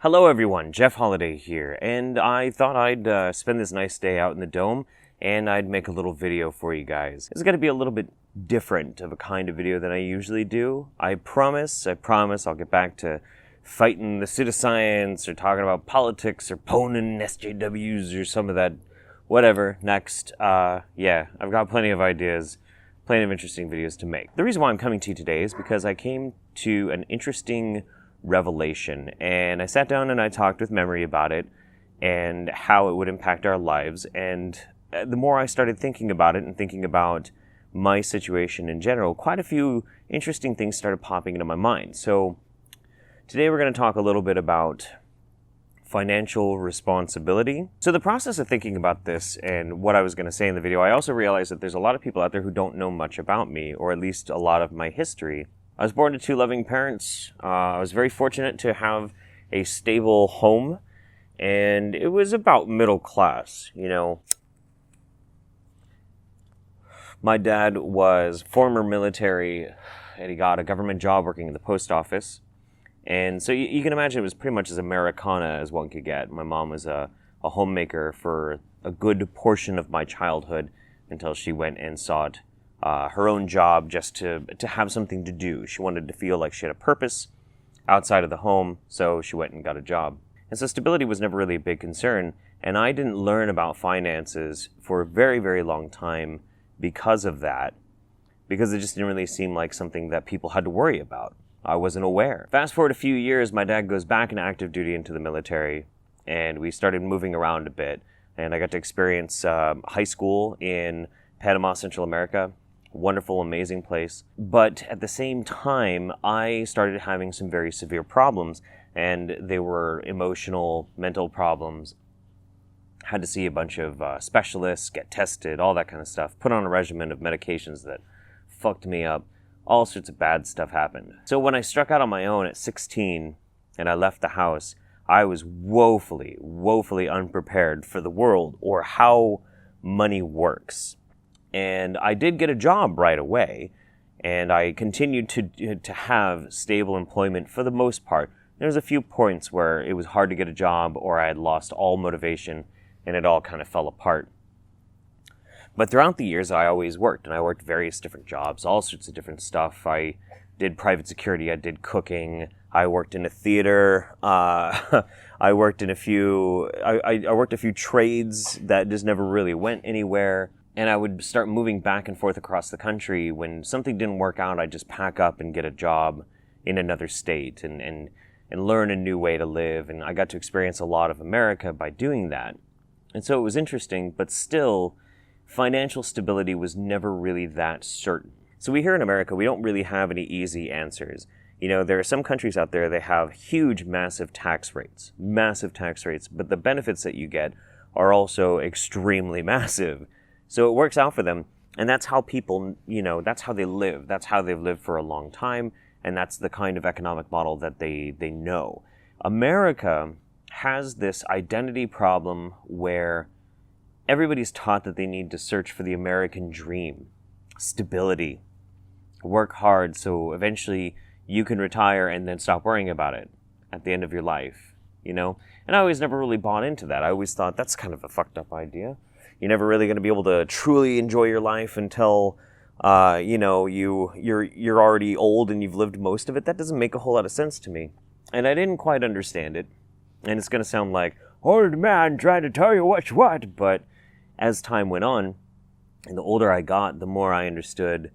Hello everyone, Jeff Holiday here, and I thought I'd spend this nice day out in the dome, and I'd make a little video for you guys. It's going to be a little bit different of a kind of video than I usually do. I promise I'll get back to fighting the pseudoscience, or talking about politics, or poning SJWs, or some of that whatever next. Yeah, I've got plenty of ideas, plenty of interesting videos to make. The reason why I'm coming to you today is because I came to an interesting revelation, and I sat down and I talked with Memory about it and how it would impact our lives. And the more I started thinking about it and thinking about my situation in general, quite a few interesting things started popping into my mind. So today we're going to talk a little bit about financial responsibility. So the process of thinking about this and what I was going to say in the video, I also realized that there's a lot of people out there who don't know much about me, or at least a lot of my history. I was born to two loving parents. I was very fortunate to have a stable home, and it was about middle class, you know. My dad was former military, and he got a government job working in the post office. And so you can imagine it was pretty much as Americana as one could get. My mom was a homemaker for a good portion of my childhood until she went and sought her own job just to have something to do. She wanted to feel like she had a purpose outside of the home, so she went and got a job. And so stability was never really a big concern, and I didn't learn about finances for a very, very long time because of that, because it just didn't really seem like something that people had to worry about. I wasn't aware. Fast forward a few years, my dad goes back in active duty into the military, and we started moving around a bit, and I got to experience high school in Panama, Central America. Wonderful, amazing place. But at the same time, I started having some very severe problems, and they were emotional, mental problems. Had to see a bunch of specialists, get tested, all that kind of stuff, put on a regimen of medications that fucked me up. All sorts of bad stuff happened. So when I struck out on my own at 16 and I left the house, I was woefully, woefully unprepared for the world or how money works. And I did get a job right away, and I continued to have stable employment for the most part. There's a few points where it was hard to get a job, or I had lost all motivation, and it all kind of fell apart. But throughout the years, I always worked, and I worked various different jobs, all sorts of different stuff. I did private security, I did cooking, I worked in a theater, I worked in a few, I worked a few trades that just never really went anywhere. And I would start moving back and forth across the country. When something didn't work out, I'd just pack up and get a job in another state and learn a new way to live. And I got to experience a lot of America by doing that. And so it was interesting, but still, financial stability was never really that certain. So we here in America, we don't really have any easy answers. You know, there are some countries out there that have huge, massive tax rates, but the benefits that you get are also extremely massive. So it works out for them, and that's how people, you know, that's how they live. That's how they've lived for a long time, and that's the kind of economic model that they know. America has this identity problem where everybody's taught that they need to search for the American dream, stability, work hard so eventually you can retire and then stop worrying about it at the end of your life, you know? And I always never really bought into that. I always thought that's kind of a fucked up idea. You're never really going to be able to truly enjoy your life until, you know, you're already old and you've lived most of it. That doesn't make a whole lot of sense to me. And I didn't quite understand it. And it's going to sound like, old man trying to tell you what's what. But as time went on, and the older I got, the more I understood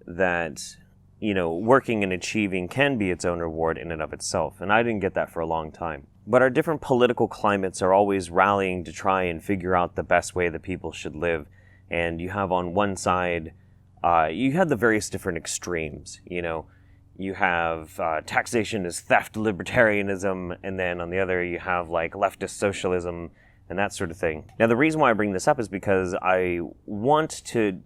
that, you know, working and achieving can be its own reward in and of itself. And I didn't get that for a long time. But our different political climates are always rallying to try and figure out the best way that people should live. And you have on one side, you have the various different extremes, you know. You have taxation as theft libertarianism, and then on the other you have like leftist socialism and that sort of thing. Now the reason why I bring this up is because I want to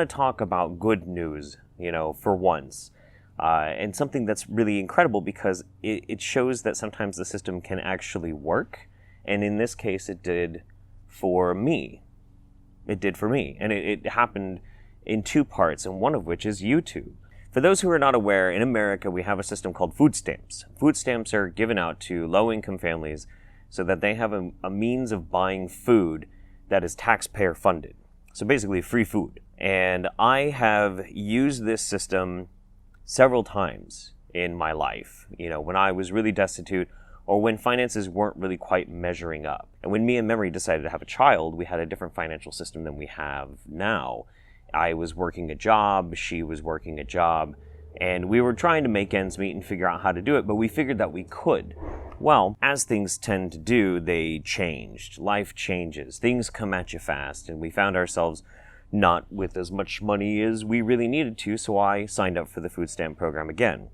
talk about good news, you know, for once. And something that's really incredible because it shows that sometimes the system can actually work. And in this case, it did for me. It did for me. And it happened in two parts, and one of which is YouTube. For those who are not aware, in America we have a system called food stamps. Food stamps are given out to low-income families so that they have a means of buying food that is taxpayer funded. So basically free food. And I have used this system several times in my life, when I was really destitute or when finances weren't really quite measuring up. And when me and Memory decided to have a child, we had a different financial system than we have now. I was working a job, she was working a job, and we were trying to make ends meet and figure out how to do it, but we figured that we could. Well, as things tend to do, they changed. Life changes. Things come at you fast, and we found ourselves not with as much money as we really needed to, so I signed up for the food stamp program again.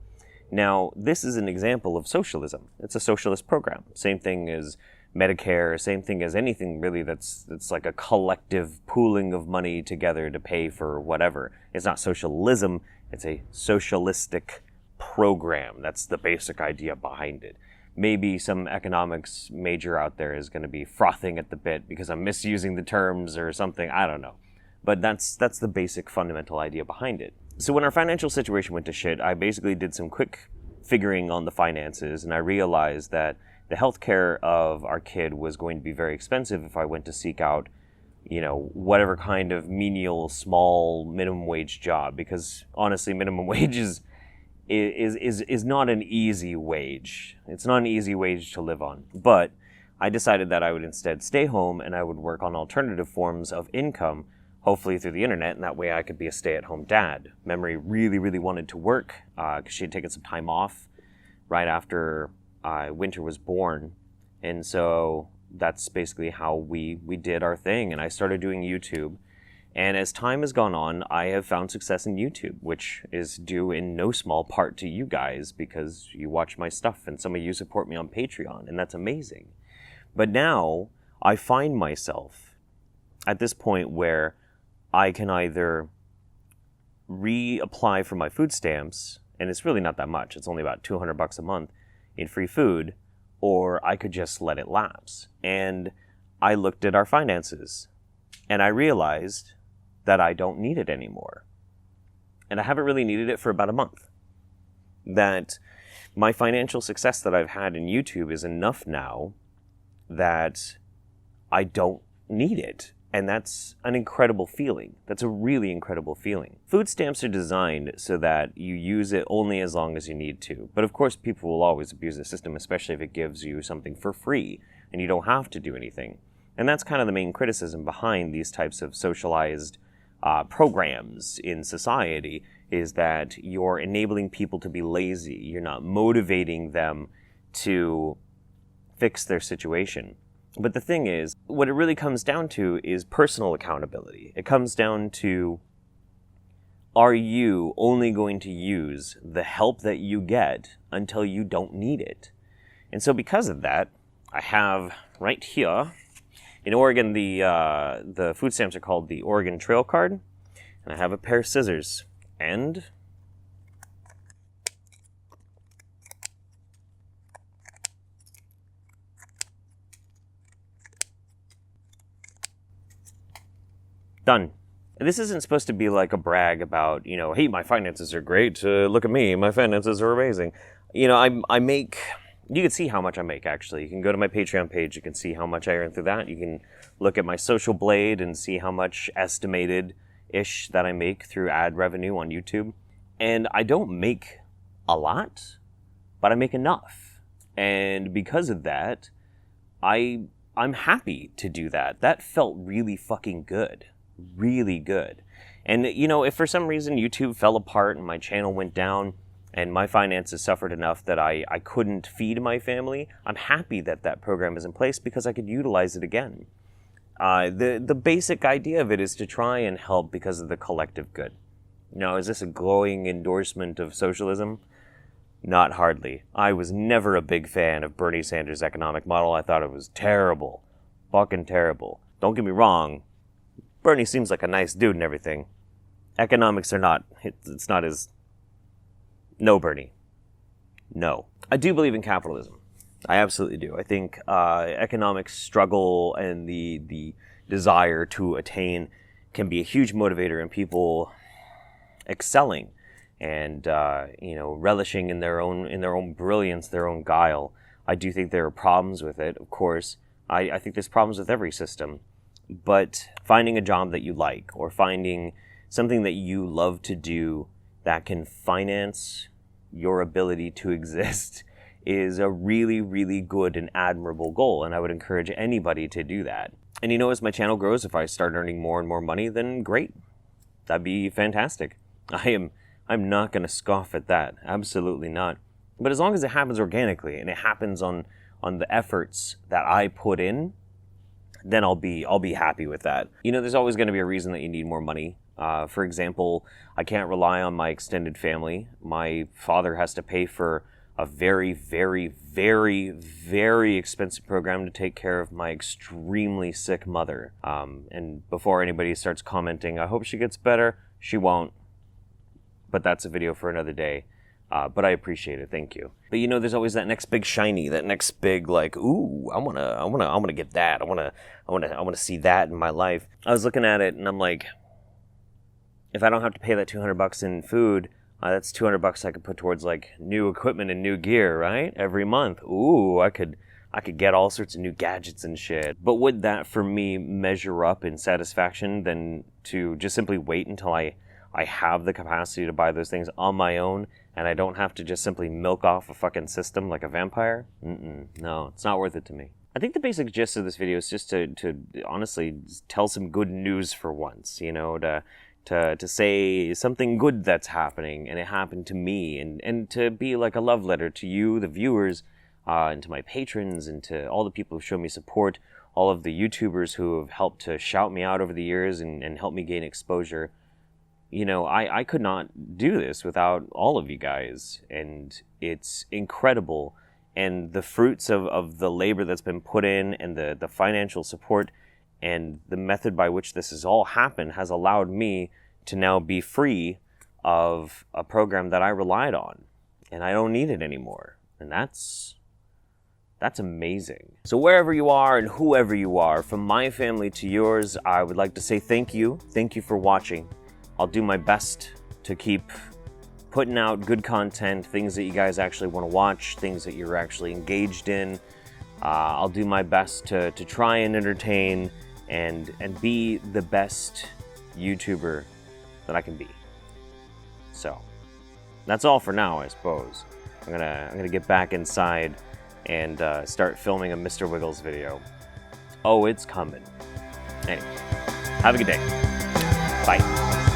Now, this is an example of socialism. It's a socialist program. Same thing as Medicare, same thing as anything really that's like a collective pooling of money together to pay for whatever. It's not socialism, it's a socialistic program. That's the basic idea behind it. Maybe some economics major out there is going to be frothing at the bit because I'm misusing the terms or something, I don't know. But that's the basic fundamental idea behind it. So when our financial situation went to shit, I basically did some quick figuring on the finances, and I realized that the healthcare of our kid was going to be very expensive if I went to seek out, whatever kind of menial, small, minimum wage job. Because honestly, minimum wage is not an easy wage. It's not an easy wage to live on. But I decided that I would instead stay home and I would work on alternative forms of income, hopefully through the internet, and that way I could be a stay-at-home dad. Memory really, really wanted to work because she had taken some time off right after Winter was born, and so that's basically how we did our thing. And I started doing YouTube, and as time has gone on, I have found success in YouTube, which is due in no small part to you guys, because you watch my stuff and some of you support me on Patreon, and that's amazing. But now I find myself at this point where I can either reapply for my food stamps, and it's really not that much, it's only about $200 a month in free food, or I could just let it lapse. And I looked at our finances, and I realized that I don't need it anymore. And I haven't really needed it for about a month. That my financial success that I've had in YouTube is enough now that I don't need it. And that's an incredible feeling. That's a really incredible feeling. Food stamps are designed so that you use it only as long as you need to. But of course, people will always abuse the system, especially if it gives you something for free and you don't have to do anything. And that's kind of the main criticism behind these types of socialized programs in society, is that you're enabling people to be lazy. You're not motivating them to fix their situation. But the thing is, what it really comes down to is personal accountability. It comes down to, are you only going to use the help that you get until you don't need it? And so because of that, I have right here, in Oregon, the food stamps are called the Oregon Trail Card, and I have a pair of scissors, and done. And this isn't supposed to be like a brag about, hey, my finances are great, look at me, my finances are amazing. I make, you can see how much I make, actually. You can go to my Patreon page, you can see how much I earn through that. You can look at my Social Blade and see how much estimated-ish that I make through ad revenue on YouTube. And I don't make a lot, but I make enough. And because of that, I'm happy to do that. That felt really fucking good. Really good. And if for some reason YouTube fell apart and my channel went down and my finances suffered enough that I couldn't feed my family, I'm happy that that program is in place because I could utilize it again. The basic idea of it is to try and help because of the collective good. Now, is this a glowing endorsement of socialism? Not hardly. I was never a big fan of Bernie Sanders' economic model. I thought it was terrible. Fucking terrible. Don't get me wrong. Bernie seems like a nice dude and everything. Economics are not, it's not as... No, Bernie. No. I do believe in capitalism. I absolutely do. I think economic struggle and the desire to attain can be a huge motivator in people excelling and you know, relishing in their own brilliance, their own guile. I do think there are problems with it, of course. I think there's problems with every system, but finding a job that you like, or finding something that you love to do that can finance your ability to exist is a really, really good and admirable goal, and I would encourage anybody to do that. And you know, as my channel grows, if I start earning more and more money, then great. That'd be fantastic. I'm not going to scoff at that. Absolutely not. But as long as it happens organically and it happens on the efforts that I put in, then I'll be happy with that. You know, there's always going to be a reason that you need more money. For example, I can't rely on my extended family. My father has to pay for a very, very, very, very expensive program to take care of my extremely sick mother. And before anybody starts commenting, I hope she gets better, she won't. But that's a video for another day. But I appreciate it, thank you. But you know, there's always that next big shiny, that next big like, ooh, I wanna get that. I wanna see that in my life. I was looking at it and I'm like, if I don't have to pay that $200 in food, that's $200 I could put towards like new equipment and new gear, right? Every month. Ooh, I could get all sorts of new gadgets and shit. But would that for me measure up in satisfaction than to just simply wait until I have the capacity to buy those things on my own, and I don't have to just simply milk off a fucking system like a vampire? No, it's not worth it to me. I think the basic gist of this video is just to honestly tell some good news for once, you know, to say something good that's happening, and it happened to me, and to be like a love letter to you, the viewers, and to my patrons, and to all the people who show me support, all of the YouTubers who have helped to shout me out over the years and help me gain exposure. You know, I could not do this without all of you guys, and it's incredible. And the fruits of the labor that's been put in, and the financial support, and the method by which this has all happened has allowed me to now be free of a program that I relied on, and I don't need it anymore. And that's amazing. So wherever you are and whoever you are, from my family to yours, I would like to say thank you. Thank you for watching. I'll do my best to keep putting out good content, things that you guys actually want to watch, things that you're actually engaged in. I'll do my best to try and entertain and be the best YouTuber that I can be. So that's all for now, I suppose. I'm gonna get back inside and start filming a Mr. Wiggles video. Oh, it's coming. Hey, have a good day. Bye.